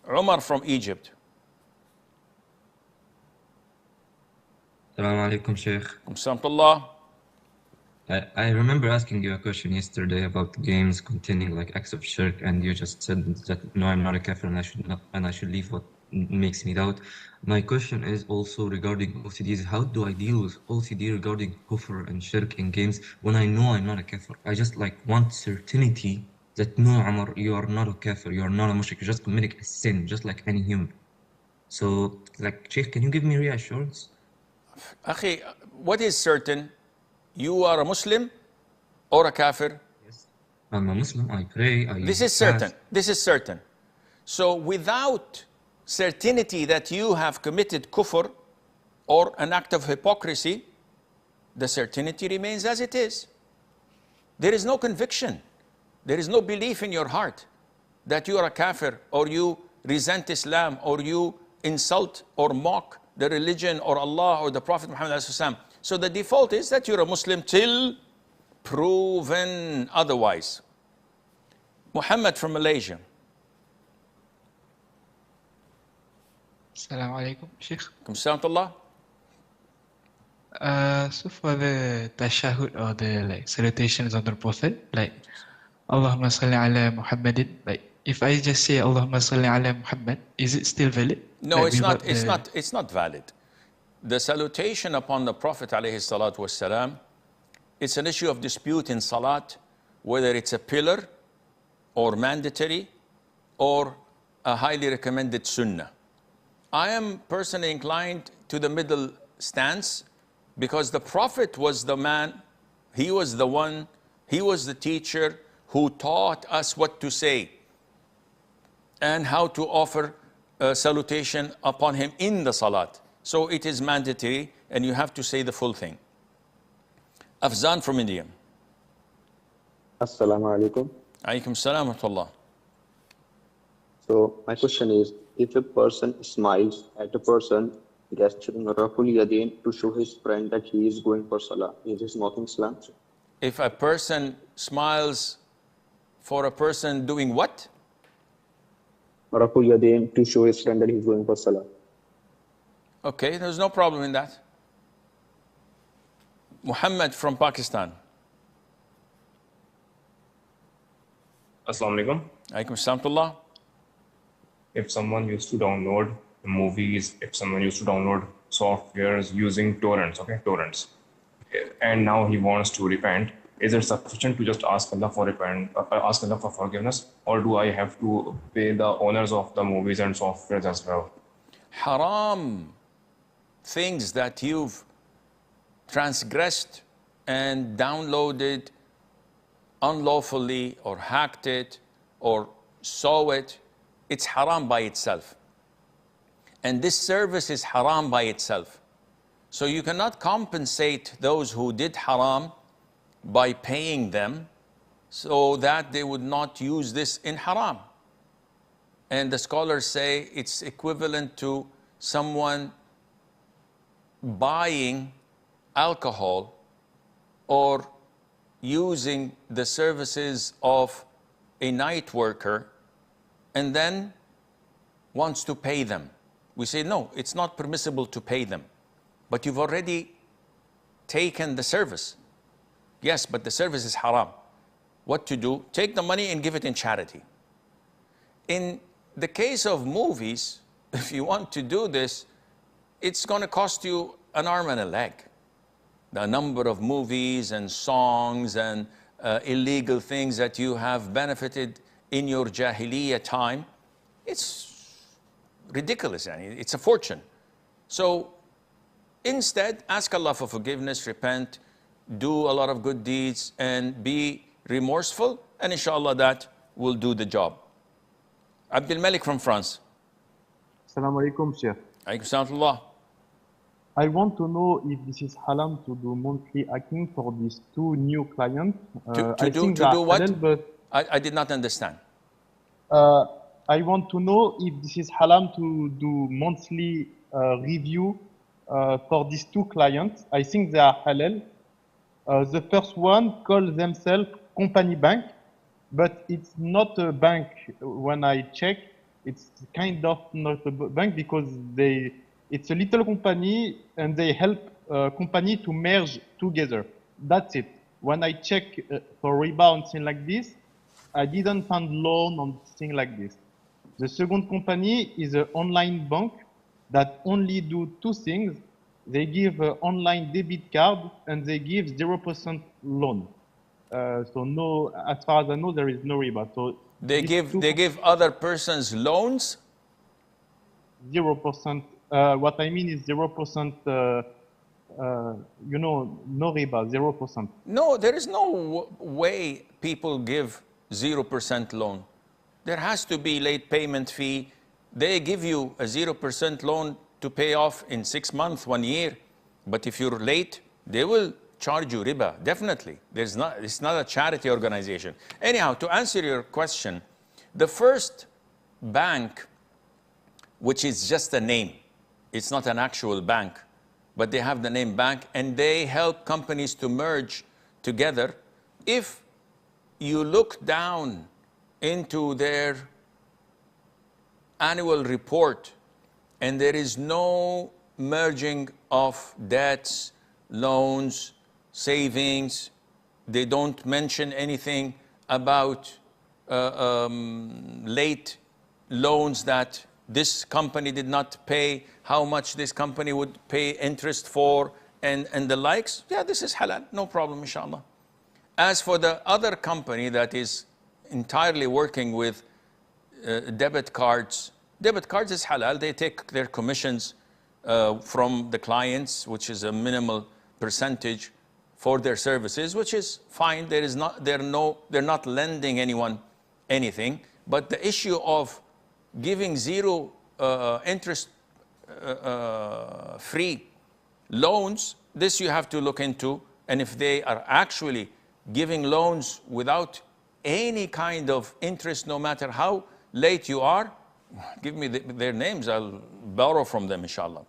Umar from Egypt. Assalamu alaikum, Sheikh. Alhamdulillah. I remember asking you a question yesterday about games containing like acts of shirk, and you just said that no, I'm not a kafir, and I should leave what makes me doubt. My question is also regarding OCDs. How do I deal with OCD regarding kufr and shirk in games when I know I'm not a kafir? I just like want certainty that no, Amar, you are not a kafir, you are not a mushrik, you're just committing a sin, just like any human. So, like, Sheikh, can you give me reassurance? Akhi, what is certain? You are a Muslim or a kafir? Yes. I'm a Muslim, I pray, I This is fast. certain. This is certain. So without certainty that you have committed kufr or an act of hypocrisy, the certainty remains as it is. There is no conviction. There is no belief in your heart that you are a kafir, or you resent Islam, or you insult or mock the religion or Allah or the Prophet Muhammad. So the default is that you're a Muslim till proven otherwise. Muhammad from Malaysia. Assalamu alaikum, Sheikh. Alhamdulillah. So for the tashahud or the like salutations on the Prophet, like Allahumma salli ala Muhammadin, like if I just say Allahumma salli ala Muhammad, is it still valid? No, Like it's not. without It's not valid. The salutation upon the Prophet alayhi salatu wassalam, it's an issue of dispute in salat, whether it's a pillar or mandatory or a highly recommended sunnah. I am personally inclined to the middle stance, because the Prophet was the man, he was the one, he was the teacher who taught us what to say and how to offer a salutation upon him in the salat. So it is mandatory, and you have to say the full thing. Afzan from India. Assalamu alaikum. Alaikum salam wa rahmatullah. So my question is, if a person smiles at a person gesturing Raful Yadain to show his friend that he is going for Salah, is this not in Islam? If a person smiles for a person doing what? Raful Yadain to show his friend that he is going for Salah. Okay, there's no problem in that. Muhammad from Pakistan. Assalamu alaikum. Alaikum salam. If someone used to download movies, if someone used to download softwares using torrents, torrents, and now he wants to repent, is it sufficient to just ask Allah for ask Allah for forgiveness, or do I have to pay the owners of the movies and softwares as well? Haram things that you've transgressed and downloaded unlawfully, or hacked it, or saw it, it's haram by itself. And this service is haram by itself. So you cannot compensate those who did haram by paying them so that they would not use this in haram. And the scholars say it's equivalent to someone buying alcohol or using the services of a night worker and then wants to pay them. We say, no, it's not permissible to pay them. But you've already taken the service. Yes, but the service is haram. What to do? Take the money and give it in charity. In the case of movies, if you want to do this, it's going to cost you an arm and a leg. The number of movies and songs and illegal things that you have benefited in your Jahiliyyah time, it's ridiculous. It's a fortune. So instead, ask Allah for forgiveness, repent, do a lot of good deeds, and be remorseful, and inshallah that will do the job. Abdul Malik from France. Assalamu alaikum, Sheikh. Alaikum salam. I want to know if this is halal to do monthly hacking for these two new clients. To do what? Halal, but I did not understand. I want to know if this is halal to do monthly review for these two clients. I think they are halal. The first one calls themselves company bank, but it's not a bank when I check. It's kind of not a bank because it's a little company and they help company to merge together. That's it. When I check for Riba and things like this, I didn't find loan on things like this. The second company is an online bank that only do two things. They give an online debit card and they give 0% loan. So no, as far as I know, there is no riba. So They give other persons loans. 0%. What I mean is 0%. No riba, 0%. No, there is no way people give 0% loan. There has to be late payment fee. They give you a 0% loan to pay off in 6 months, 1 year. But if you're late, they will charge you riba, definitely. It's not a charity organization. Anyhow, to answer your question, the first bank, which is just a name, it's not an actual bank, but they have the name bank, and they help companies to merge together. If you look down into their annual report and there is no merging of debts, loans, savings, they don't mention anything about late loans that this company did not pay, how much this company would pay interest for, and the likes, yeah, this is halal, no problem, inshallah. As for the other company that is entirely working with debit cards is halal. They take their commissions from the clients, which is a minimal percentage for their services, which is fine. They're not lending anyone anything. But the issue of giving zero interest free loans, this you have to look into. And if they are actually giving loans without any kind of interest, no matter how late you are, give me their names, I'll borrow from them, inshallah.